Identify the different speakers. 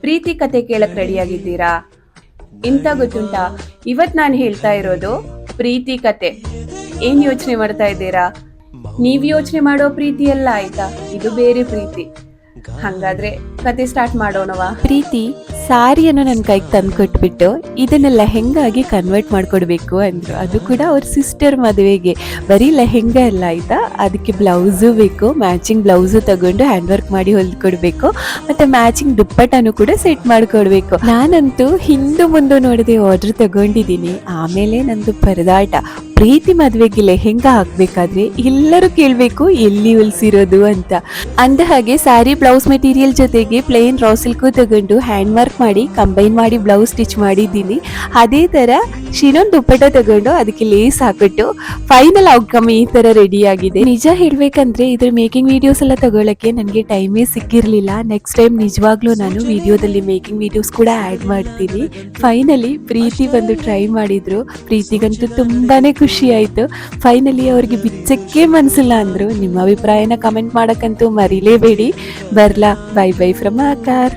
Speaker 1: ಪ್ರೀತಿ ಕತೆ ಕೇಳಕ್ ರೆಡಿಯಾಗಿದ್ದೀರಾ? ಇಂತ ಗೊತ್ತುಂಟಾ, ಇವತ್ ನಾನು ಹೇಳ್ತಾ ಇರೋದು ಪ್ರೀತಿ ಕತೆ. ಏನ್ ಯೋಚನೆ ಮಾಡ್ತಾ ಇದ್ದೀರಾ? ನೀವ್ ಯೋಚನೆ ಮಾಡೋ ಪ್ರೀತಿ ಎಲ್ಲ ಆಯ್ತಾ, ಇದು ಬೇರೆ ಪ್ರೀತಿ. ಹಂಗಾದ್ರೆ ಕತೆ ಸ್ಟಾರ್ಟ್ ಮಾಡೋಣವಾ?
Speaker 2: ಪ್ರೀತಿ ಸಾರಿಯನ್ನು ನನ್ನ ಕೈಗೆ ತಂದು ಕೊಟ್ಬಿಟ್ಟು ಇದನ್ನ ಲೆಹೆಂಗಾಗಿ ಕನ್ವರ್ಟ್ ಮಾಡ್ಕೊಡ್ಬೇಕು ಅಂದ್ರು. ಅದು ಕೂಡ ಅವ್ರ ಸಿಸ್ಟರ್ ಮದುವೆಗೆ. ಬರೀ ಲೆಹೆಂಗಾ ಎಲ್ಲ ಆಯ್ತಾ, ಅದಕ್ಕೆ ಬ್ಲೌಸು ಬೇಕು, ಮ್ಯಾಚಿಂಗ್ ಬ್ಲೌಸು ತಗೊಂಡು ಹ್ಯಾಂಡ್ ವರ್ಕ್ ಮಾಡಿ ಹೊಲ್ಕೊಡ್ಬೇಕು, ಮತ್ತೆ ಮ್ಯಾಚಿಂಗ್ ದುಪ್ಪಟ್ಟನು ಕೂಡ ಸೆಟ್ ಮಾಡ್ಕೊಡ್ಬೇಕು. ನಾನಂತೂ ಹಿಂದು ಮುಂದೆ ನೋಡದೆ ಆರ್ಡರ್ ತಗೊಂಡಿದ್ದೀನಿ. ಆಮೇಲೆ ನಂದು ಪರದಾಟ. ಪ್ರೀತಿ ಮದುವೆಗೆ ಲೆಹೆಂಗಾ ಹಾಕ್ಬೇಕಾದ್ರೆ ಎಲ್ಲರೂ ಕೇಳಬೇಕು ಎಲ್ಲಿ ಹೊಲ್ಸಿರೋದು ಅಂತ. ಅಂದ ಹಾಗೆ ಸ್ಯಾರಿ ಬ್ಲೌಸ್ ಮೆಟೀರಿಯಲ್ ಜೊತೆಗೆ ಪ್ಲೇನ್ ರಾ ಸಿಲ್ಕು ತಗೊಂಡು ಹ್ಯಾಂಡ್ ವರ್ಕ್ ಮಾಡಿ ಕಂಬೈನ್ ಮಾಡಿ ಬ್ಲೌಸ್ ಸ್ಟಿಚ್ ಮಾಡಿದ್ದೀನಿ. ಅದೇ ತರ ಶಿರೋನ್ ದುಪ್ಪಟ್ಟ ತಗೊಂಡು ಅದಕ್ಕೆ ಲೇಸ್ ಹಾಕ್ಬಿಟ್ಟು ಫೈನಲ್ ಔಟ್ಕಮ್ ಈ ತರ ರೆಡಿ ಆಗಿದೆ. ನಿಜ ಹೇಳ್ಬೇಕಂದ್ರೆ ಇದ್ರ ಮೇಕಿಂಗ್ ವಿಡಿಯೋಸ್ ಎಲ್ಲ ತಗೊಳಕ್ಕೆ ನನಗೆ ಟೈಮೇ ಸಿಕ್ಕಿರ್ಲಿಲ್ಲ. ನೆಕ್ಸ್ಟ್ ಟೈಮ್ ನಿಜವಾಗ್ಲೂ ನಾನು ವಿಡಿಯೋದಲ್ಲಿ ಮೇಕಿಂಗ್ ವಿಡಿಯೋಸ್ ಕೂಡ ಆ್ಯಡ್ ಮಾಡ್ತೀನಿ. ಫೈನಲಿ ಪ್ರೀತಿ ಬಂದು ಟ್ರೈ ಮಾಡಿದ್ರು. ಪ್ರೀತಿಗಂತೂ ತುಂಬಾನೇ ಖುಷಿ ಆಯ್ತು. ಫೈನಲಿ ಅವ್ರಿಗೆ ಬಿಚ್ಚಕ್ಕೆ ಮನ್ಸಿಲ್ಲ ಅಂದ್ರು. ನಿಮ್ಮ ಅಭಿಪ್ರಾಯನ ಕಮೆಂಟ್ ಮಾಡಕ್ಕಂತೂ ಮರಿಲೇಬೇಡಿ. ಬರ್ಲಾ, ಬೈ ಬೈ ಫ್ರಮ್ ಆಕಾರ್.